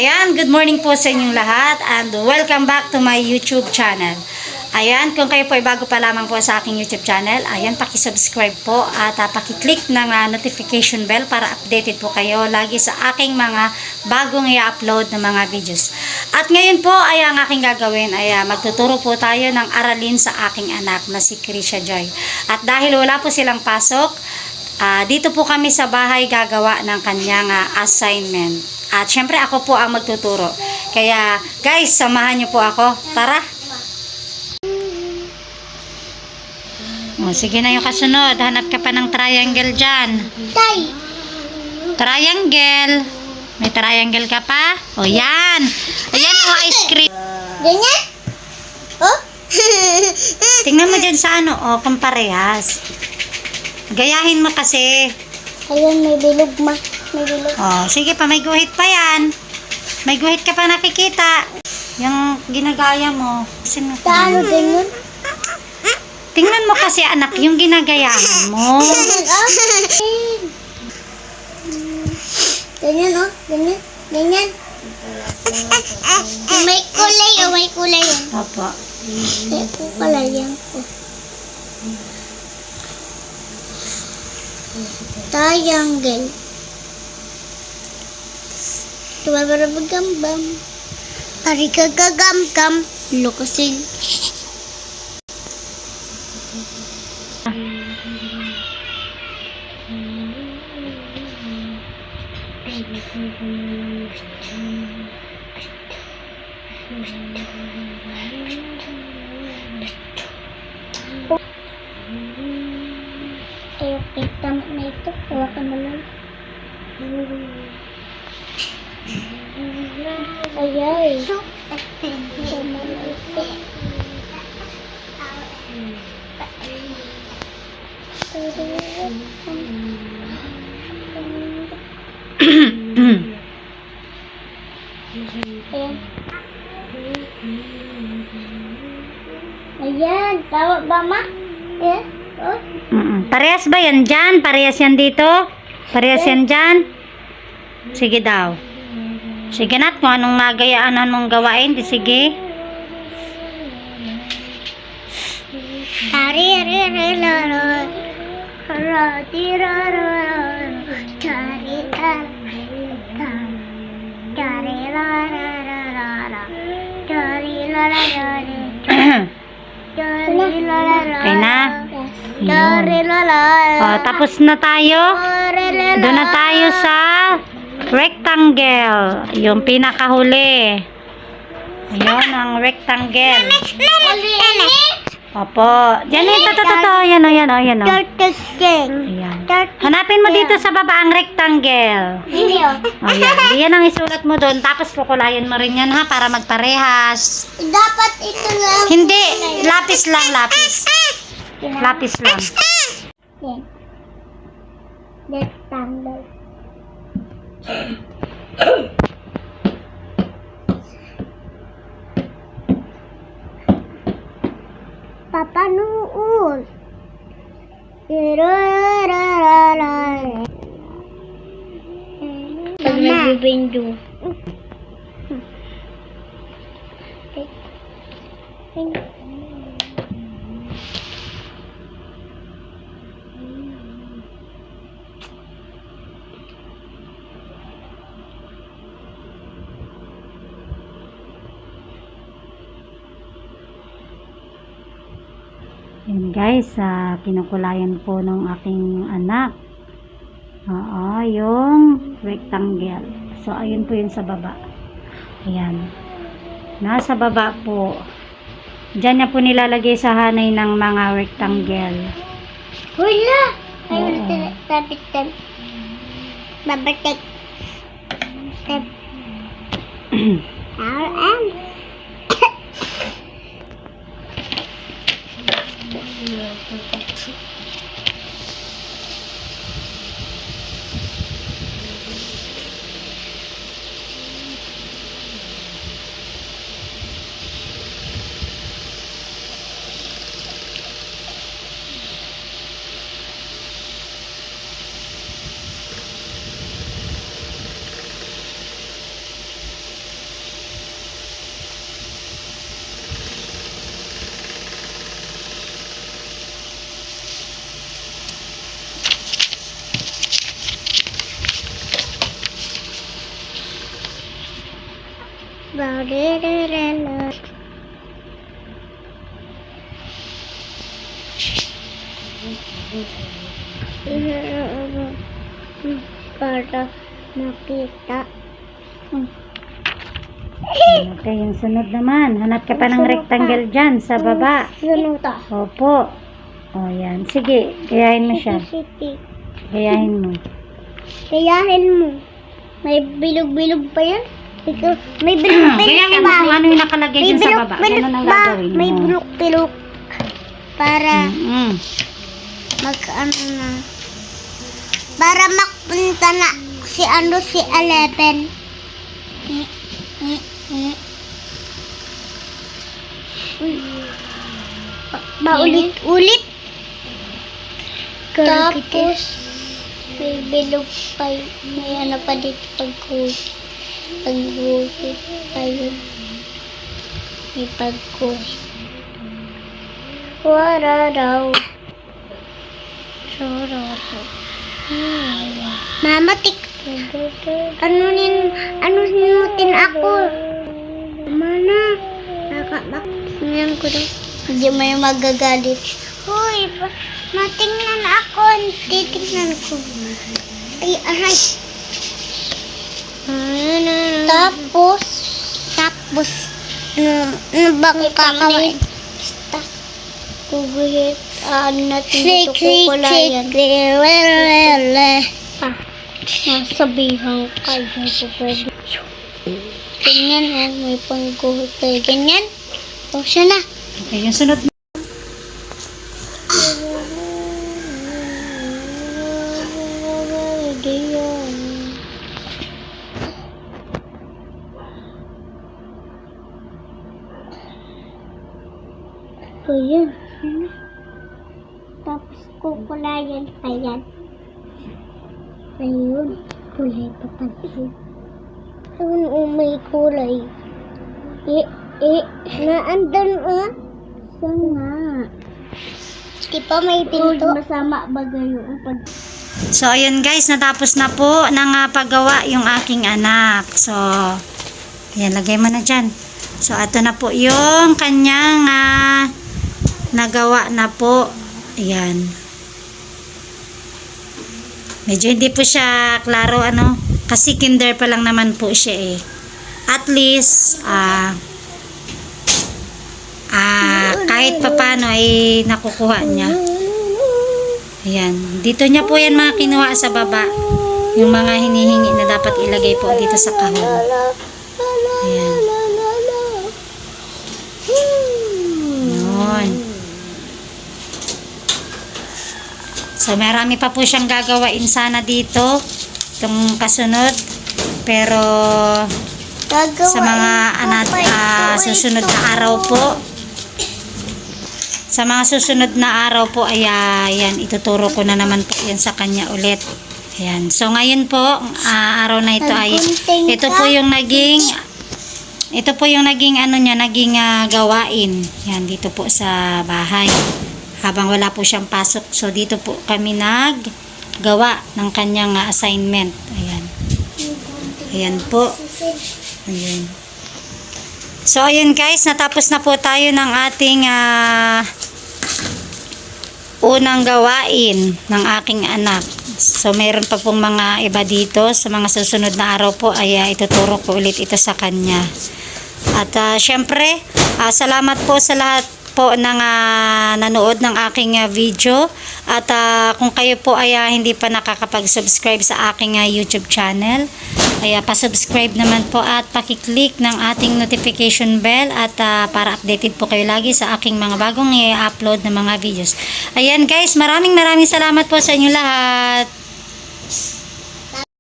Ayan, good morning po sa inyong lahat and welcome back to my YouTube channel. Ayan, kung kayo po ay bago pa lamang po sa aking YouTube channel, ayan, pakisubscribe po at pakiclick ng notification bell para updated po kayo lagi sa aking mga bagong i-upload na mga videos. At ngayon po ay ang aking gagawin ay magtuturo po tayo ng aralin sa aking anak na si Krisha Joy. At dahil wala po silang pasok, dito po kami sa bahay gagawa ng kanyang assignment. At syempre ako po ang magtuturo. Kaya guys, samahan niyo po ako. Tara! O, sige na yung kasunod. Hanap ka pa ng triangle dyan. Triangle. May triangle ka pa? O yan. Ayan o, ice cream. Ganyan? Oh? Tingnan mo dyan sa ano. O, kung parehas. Gayahin mo kasi. Ayun, may bilog ma. May bilog. Oh, sige pa, may guhit pa yan. May guhit ka pa nakikita. Yung ginagaya mo. Paano ganyan? Tingnan mo kasi anak, yung ginagayahan mo. Ganyan oh, ganyan. Ganyan. May kulay oh, may kulay yan. Opo. May kulay yan ko. Triangle. Tuwabarabagambam. Arikagagam-gam. Lukusin. Okay, tama na ito. Hawakan mo lang. Ayay. Tama na ito. Ayan, tawag ba ma? Eh? Oh? Parehas ba yan dyan? Parehas yan dito? Parehas yan dyan? Sige daw. Sige nat, kung anong nagayaan mong gawain, di sige. Okay na? O, tapos na tayo. Doon na tayo sa rectangle. Yung pinakahuli. Ayun, ang rectangle. Opo. Diyan ito. Ayan o. Ayan. Hanapin mo dito sa baba ang rectangle. Ayan. Yan ang isulat mo doon. Tapos kukulayan mo rin yan ha para magparehas. Dapat ito lang. Hindi. Lapis lang. Lapis lang. Yan. Rectangle. Papanuul. Pag nagbibendo. Yan guys, kinukulayan po ng aking anak. Oo, yung rectangle. So, ayun po yun sa baba. Ayan. Nasa baba po. Diyan niya po nilalagay sa hanay ng mga rectangle. Wala! Oo. Ayun, tapit-tapit. Babatik. RM. Ba-da-da-da-da. Para makita. Okay, yung sunod naman. Hanap ka pa ng rectangle dyan sa baba. Sunod. Opo. O, yan. Sige, gayahin mo siya. City. Gayahin mo. Kayahin mo. May bilog-bilog pa yan? Ikaw, may bilog-bilog Gayahin mo ba? kung ano yung nakalagay dyan sa baba. Ganun ang gagawin mo. May bilog-bilog. Para Mm-mm. mag-ano na. Para mapunta na si 11. Uy. Paulit-ulit. Tapos, may bilog pa. May ano pa dito pag-guhit. Pag-guhit pa yun. May pag-guhit. Wararaw. Mama, ano ninutin ako? Mana? Nakakakyan ko daw. Hindi may magagalit. Hoy, matingnan ako. Titingnan ko. Ay, aray. Tapos, ano bang kakawin? Kuguhit, natin dito kukulayan. Sabihan kayo po pwede. Ganyan, may pangguhit kayo. Ganyan. O, siya na. Okay, yung sunod. So, yun. Tapos, kukulayan pa yan. Ayun. Kulay pa pala. Ayun, may kulay. Naandun, Saan nga? Di pa may pinto. Masama ba yung pag... So, ayun guys, natapos na po ng paggawa yung aking anak. So, ayan, lagay mo na dyan. So, ito na po yung kanyang nagawa na po. Ayan. Medyo hindi po siya klaro, kasi kinder pa lang naman po siya eh. At least, kahit papano ay nakukuha niya. Ayan. Dito niya po yan mga kinuha sa baba. Yung mga hinihingi na dapat ilagay po dito sa kahon. Ayan. Yun. So, marami pa po siyang gagawain sana dito. Itong kasunod. Pero, sa mga susunod na araw po, ayan, ituturo ko na naman po yan sa kanya ulit. Ayan. So, ngayon po, araw na ito ay, ito po yung naging gawain. Yan, dito po sa bahay. Habang wala po siyang pasok. So, dito po kami naggawa ng kanyang assignment. Ayan. Ayan po. Ayan. So, ayun guys, natapos na po tayo ng ating unang gawain ng aking anak. So, mayroon pa pong mga iba dito. Sa mga susunod na araw po, ay ituturo ko ulit ito sa kanya. At syempre, salamat po sa lahat po ng nanood ng aking video. At kung kayo po ay hindi pa nakakapag-subscribe sa aking YouTube channel, ay pa-subscribe naman po at pakiclick ng ating notification bell at para updated po kayo lagi sa aking mga bagong i-upload na mga videos. Ayan guys, maraming salamat po sa inyo lahat.